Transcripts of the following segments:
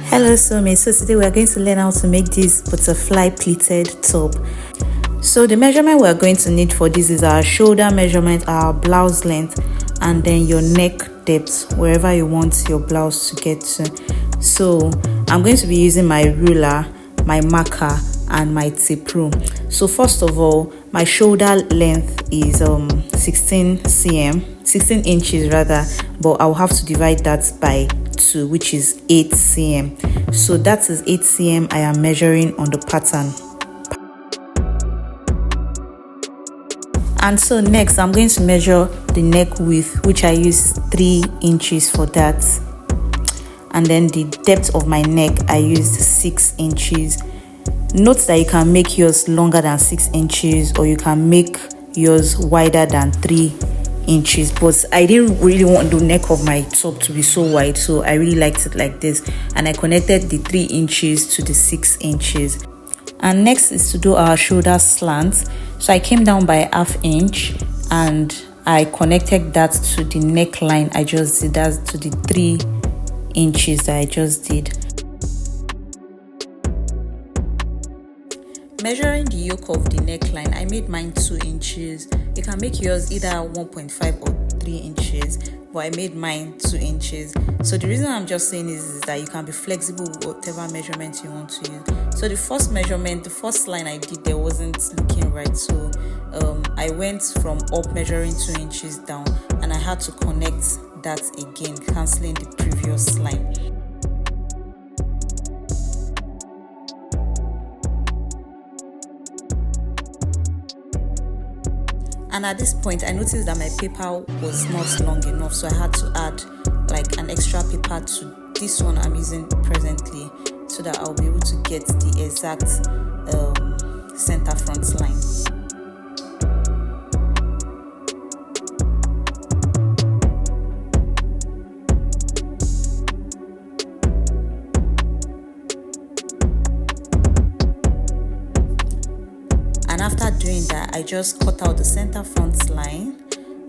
Hello Sewmates, so today we are going to learn how to make this butterfly pleated top. So the measurement we are going to need for this is our shoulder measurement, our blouse length, and then your neck depth, wherever you want your blouse to get to. So I'm going to be using my ruler, my marker, and my tape rule. So first of all, my shoulder length is 16 inches rather, but I'll have to divide that by 2, which is 8 cm. So that is 8 cm I am measuring on the pattern. And so next I'm going to measure the neck width, which I use 3 inches for that, and then the depth of my neck I used 6 inches. Note that you can make yours longer than 6 inches, or you can make yours wider than 3 inches, but I didn't really want the neck of my top to be so wide, so I really liked it like this, and I connected the 3 inches to the 6 inches. And next is to do our shoulder slant. So I came down by 1/2 inch and I connected that to the neckline I just did, that's to the 3 inches that I just did. Measuring the yoke of the neckline, I made mine 2 inches. You can make yours either 1.5 or 3 inches, but I made mine 2 inches. So the reason I'm just saying is that you can be flexible with whatever measurement you want to use. So the first measurement, the first line I did there wasn't looking right, so I went from up measuring 2 inches down, and I had to connect that again, cancelling the previous line. And at this point, I noticed that my paper was not long enough, so I had to add like an extra paper to this one I'm using presently, so that I'll be able to get the exact center front line. And after doing that, I just cut out the center front line,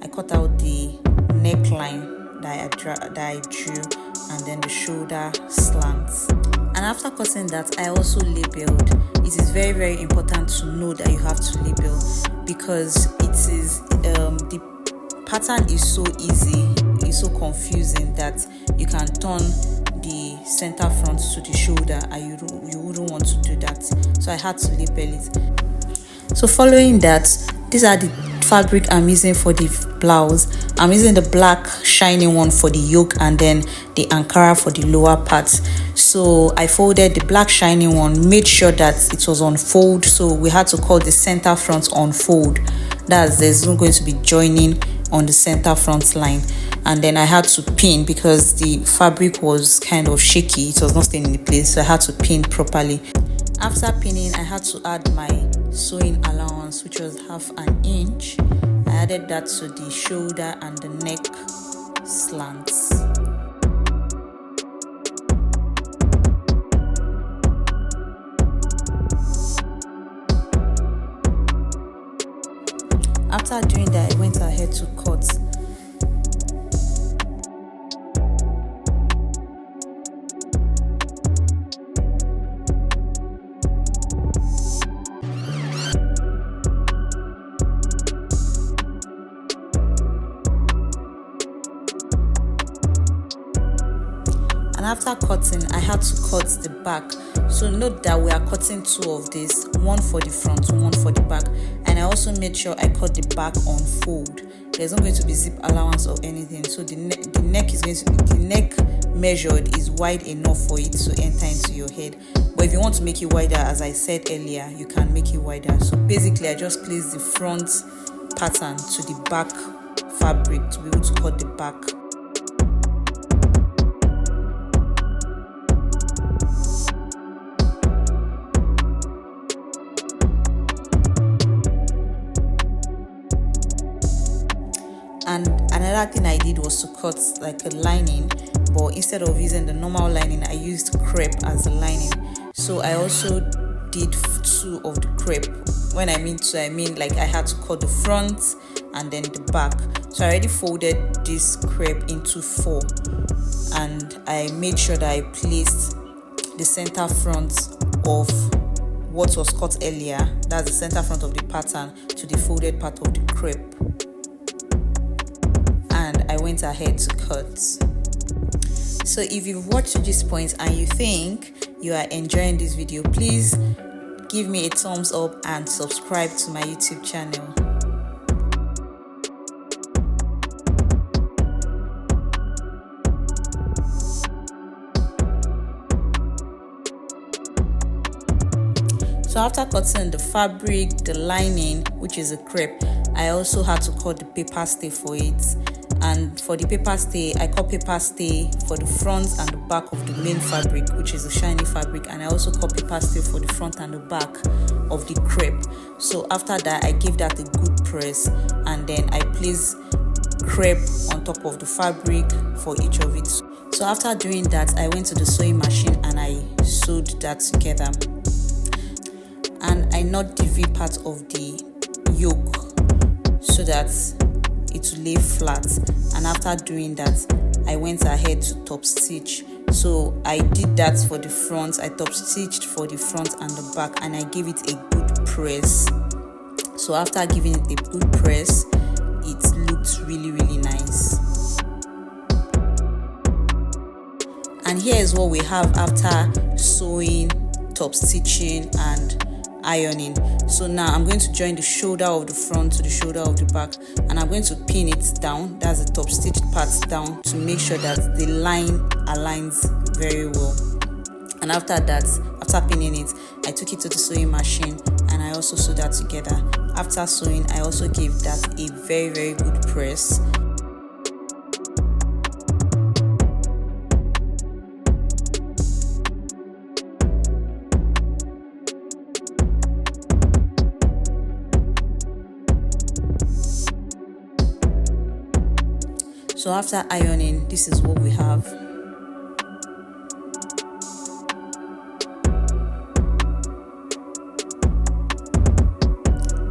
I cut out the neckline that I drew, and then the shoulder slants. And after cutting that, I also labeled. It is very, very important to know that you have to label, because it is the pattern is so easy, it's so confusing that you can turn the center front to the shoulder, and you wouldn't want to do that. So I had to label it. So following that, these are the fabric I'm using for the blouse. I'm using the black shiny one for the yoke, and then the Ankara for the lower part. So I folded the black shiny one, made sure that it was on fold, so we had to call the center front on fold. There's not going to be joining on the center front line. And then I had to pin, because the fabric was kind of shaky, it was not staying in place, so I had to pin properly. After pinning, I had to add my sewing allowance, which was 1/2 inch. I added that to the shoulder and the neck slants. After doing that, I went ahead to cut. And after cutting, I had to cut the back. So note that we are cutting 2 of this, one for the front, one for the back. And I also made sure I cut the back on fold. There's not going to be zip allowance or anything. So the neck measured is wide enough for it to enter into your head. But if you want to make it wider, as I said earlier, you can make it wider. So basically, I just placed the front pattern to the back fabric to be able to cut the back. And another thing I did was to cut like a lining, but instead of using the normal lining, I used crepe as the lining. So I also did 2 of the crepe. When I mean 2, I mean like I had to cut the front and then the back. So I already folded this crepe into 4, and I made sure that I placed the center front of what was cut earlier, that's the center front of the pattern, to the folded part of the crepe, and I went ahead to cut. So if you've watched to this point and you think you are enjoying this video, please give me a thumbs up and subscribe to my YouTube channel. So after cutting the fabric, the lining, which is a crepe, I also had to cut the paper stay for it. And for the paper stay, I cut paper stay for the front and the back of the main fabric, which is a shiny fabric, and I also cut paper stay for the front and the back of the crepe. So after that, I gave that a good press, and then I placed crepe on top of the fabric for each of it. So after doing that, I went to the sewing machine and I sewed that together. And I knot the V part of the yoke so that it will lay flat. And after doing that, I went ahead to top stitch. So I did that for the front, I top stitched for the front and the back, and I gave it a good press. So after giving it a good press, it looked really nice. And here is what we have after sewing, top stitching and ironing. So now I'm going to join the shoulder of the front to the shoulder of the back, and I'm going to pin it down, that's the top stitched part down, to make sure that the line aligns very well. And after that, after pinning it, I took it to the sewing machine and I also sewed that together. After sewing, I also gave that a very good press. So after ironing, this is what we have.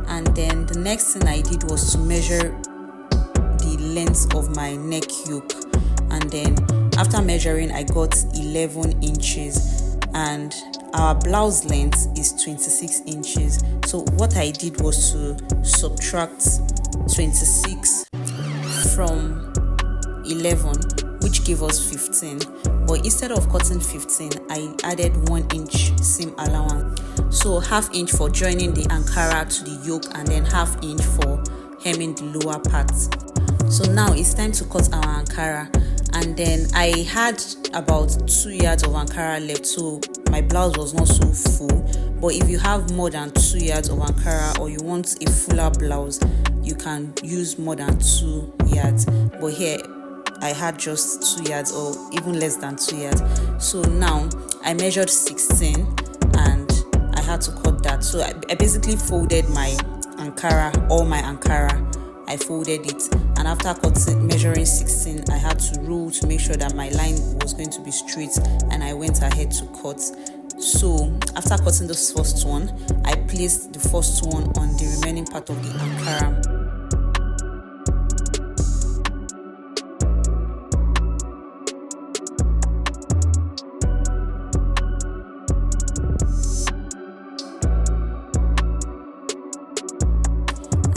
And then the next thing I did was to measure the length of my neck yoke. And then after measuring, I got 11 inches, and our blouse length is 26 inches. So what I did was to subtract 26 from 11, which gave us 15. But instead of cutting 15, I added 1 inch seam allowance. So half inch for joining the Ankara to the yoke, and then half inch for hemming the lower part. So now it's time to cut our Ankara. And then I had about 2 yards of Ankara left, so my blouse was not so full. But if you have more than 2 yards of Ankara, or you want a fuller blouse, you can use more than 2 yards. But here I had just 2 yards, or even less than 2 yards. So now I measured 16 and I had to cut that. So I basically folded my Ankara, all my Ankara. I folded it, and after measuring 16, I had to rule to make sure that my line was going to be straight, and I went ahead to cut. So after cutting this first one, I placed the first one on the remaining part of the Ankara.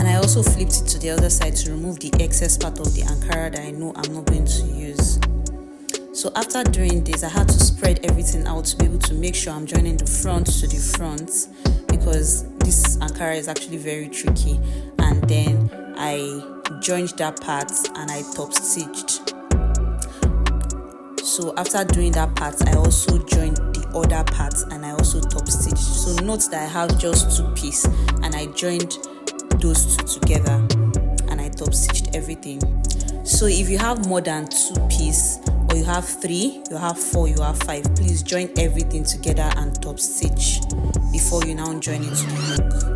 I also flipped it to the other side to remove the excess part of the Ankara that I know I'm not going to use. So after doing this, I had to spread everything out to be able to make sure I'm joining the front to the front, because this Ankara is actually very tricky. And then I joined that part and I top stitched. So after doing that part, I also joined the other part and I also top stitched. So note that I have just 2 pieces and I joined those 2 together and I top stitched everything. So if you have more than 2 pieces, or you have 3, you have 4, you have 5, please join everything together and top stitch before you now join into the yoke.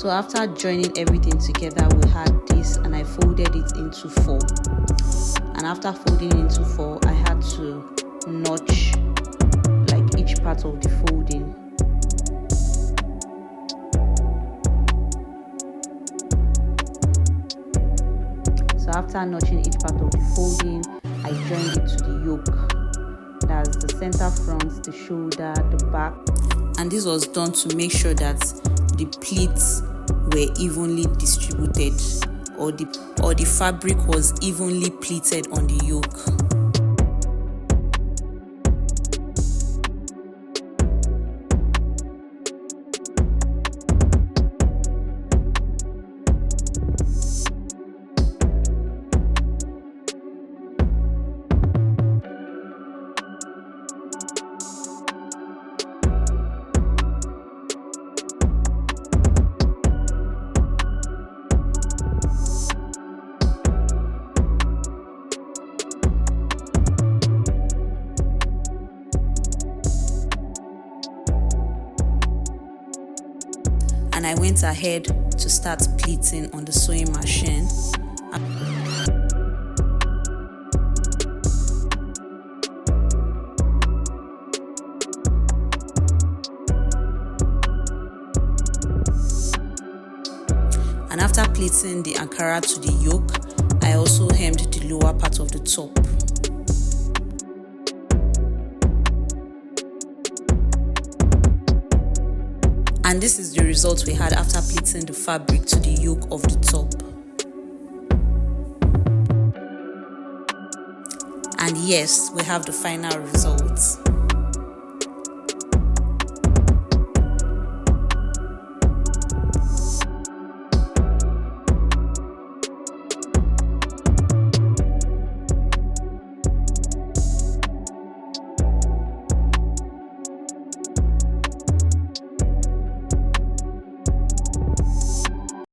So after joining everything together, we had this, and I folded it into 4. And after folding into 4, I had to notch like each part of the folding. So after notching each part of the folding, I joined it to the yoke. That's the center front, the shoulder, the back. And this was done to make sure that the pleats were evenly distributed, or the fabric was evenly pleated on the yoke. And I went ahead to start pleating on the sewing machine. And after pleating the Ankara to the yoke, I also hemmed the lower part of the top. And this is the result we had after pleating the fabric to the yoke of the top. And yes, we have the final results.